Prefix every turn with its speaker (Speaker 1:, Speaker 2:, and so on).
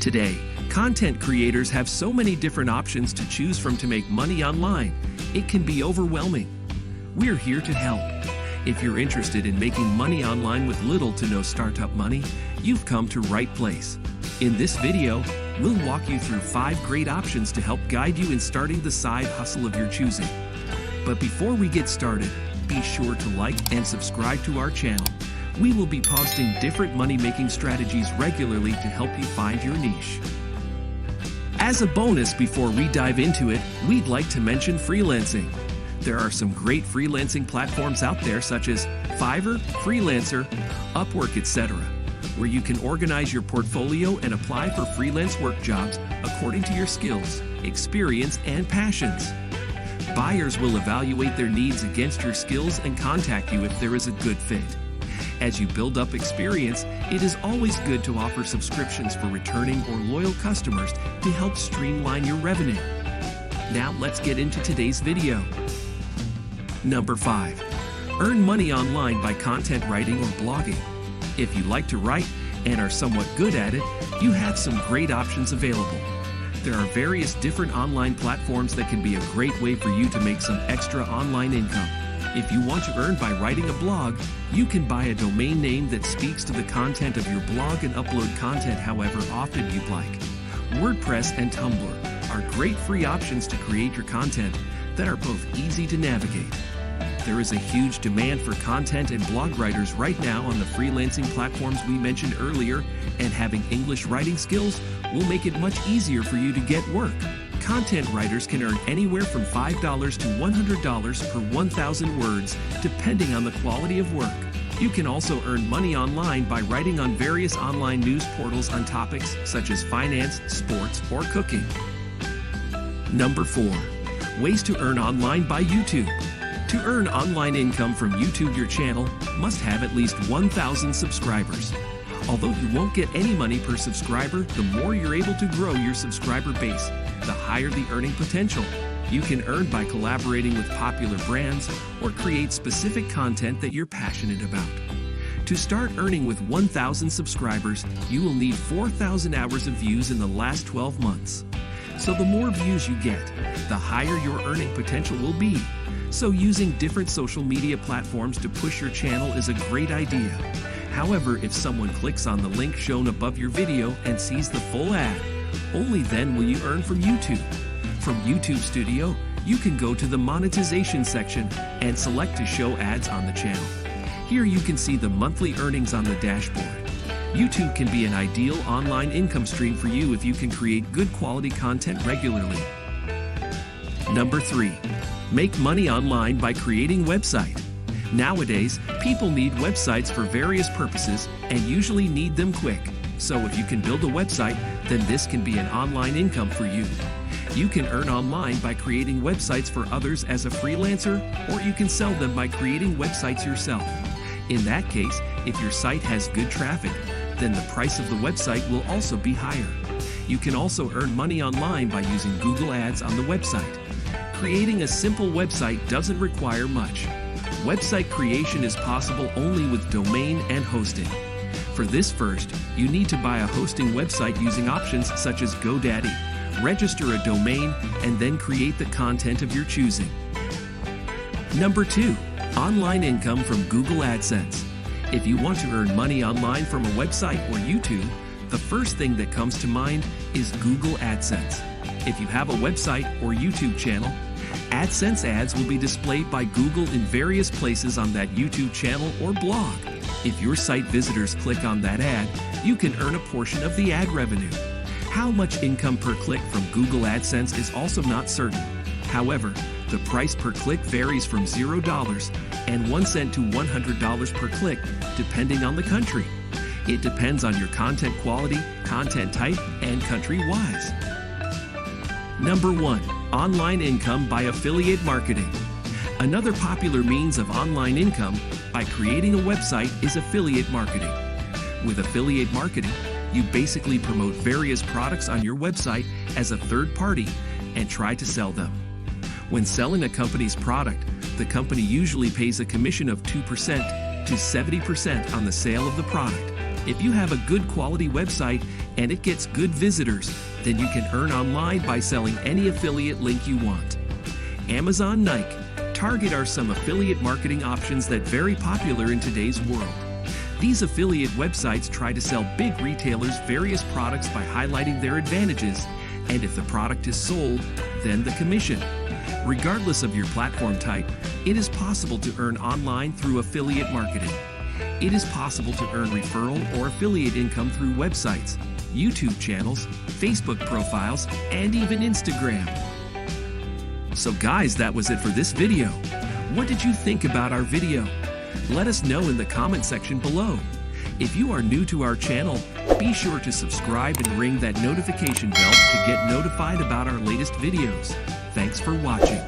Speaker 1: Today, content creators have so many different options to choose from to make money online, it can be overwhelming. We're here to help. If you're interested in making money online with little to no startup money, you've come to right place. In this video, we'll walk you through 5 great options to help guide you in starting the side hustle of your choosing. But before we get started, be sure to like and subscribe to our channel. We will be posting different money-making strategies regularly to help you find your niche. As a bonus, before we dive into it, we'd like to mention freelancing. There are some great freelancing platforms out there such as Fiverr, Freelancer, Upwork, etc., where you can organize your portfolio and apply for freelance work jobs according to your skills, experience, and passions. Buyers will evaluate their needs against your skills and contact you if there is a good fit. As you build up experience, it is always good to offer subscriptions for returning or loyal customers to help streamline your revenue. Now let's get into today's video. Number 5. Earn money online by content writing or blogging. If you like to write and are somewhat good at it, you have some great options available. There are various different online platforms that can be a great way for you to make some extra online income. If you want to earn by writing a blog, you can buy a domain name that speaks to the content of your blog and upload content however often you'd like. WordPress and Tumblr are great free options to create your content that are both easy to navigate. There is a huge demand for content and blog writers right now on the freelancing platforms we mentioned earlier, and having English writing skills will make it much easier for you to get work. Content writers can earn anywhere from $5 to $100 per 1,000 words, depending on the quality of work. You can also earn money online by writing on various online news portals on topics such as finance, sports, or cooking. Number 4. Ways to earn online by YouTube. To earn online income from YouTube, your channel must have at least 1,000 subscribers. Although you won't get any money per subscriber, the more you're able to grow your subscriber base, the higher the earning potential. You can earn by collaborating with popular brands or create specific content that you're passionate about. To start earning with 1,000 subscribers, you will need 4,000 hours of views in the last 12 months. So the more views you get, the higher your earning potential will be. So using different social media platforms to push your channel is a great idea. However, if someone clicks on the link shown above your video and sees the full ad, only then will you earn from YouTube. From YouTube Studio, you can go to the monetization section and select to show ads on the channel. Here you can see the monthly earnings on the dashboard. YouTube can be an ideal online income stream for you if you can create good quality content regularly. Number 3. Make money online by creating website. Nowadays, people need websites for various purposes and usually need them quick. So if you can build a website, then this can be an online income for you. You can earn online by creating websites for others as a freelancer, or you can sell them by creating websites yourself. In that case, if your site has good traffic, then the price of the website will also be higher. You can also earn money online by using Google Ads on the website. Creating a simple website doesn't require much. Website creation is possible only with domain and hosting. For this first, you need to buy a hosting website using options such as GoDaddy, register a domain, and then create the content of your choosing. Number 2. Online income from Google AdSense. If you want to earn money online from a website or YouTube, the first thing that comes to mind is Google AdSense. If you have a website or YouTube channel, AdSense ads will be displayed by Google in various places on that YouTube channel or blog. If your site visitors click on that ad, you can earn a portion of the ad revenue. How much income per click from Google AdSense is also not certain. However, the price per click varies from $0 and 1 cent to $100 per click, depending on the country. It depends on your content quality, content type, and country-wise. Number 1. Online income by affiliate marketing. Another popular means of online income by creating a website is affiliate marketing. With affiliate marketing, you basically promote various products on your website as a third party and try to sell them. When selling a company's product, the company usually pays a commission of 2% to 70% on the sale of the product. If you have a good quality website and it gets good visitors, then you can earn online by selling any affiliate link you want. Amazon, Nike, Target are some affiliate marketing options that are very popular in today's world. These affiliate websites try to sell big retailers various products by highlighting their advantages, and if the product is sold, then the commission. Regardless of your platform type, it is possible to earn online through affiliate marketing. It is possible to earn referral or affiliate income through websites, YouTube channels, Facebook profiles, and even Instagram. So guys, that was it for this video. What did you think about our video? Let us know in the comment section below. If you are new to our channel, be sure to subscribe and ring that notification bell to get notified about our latest videos. Thanks for watching.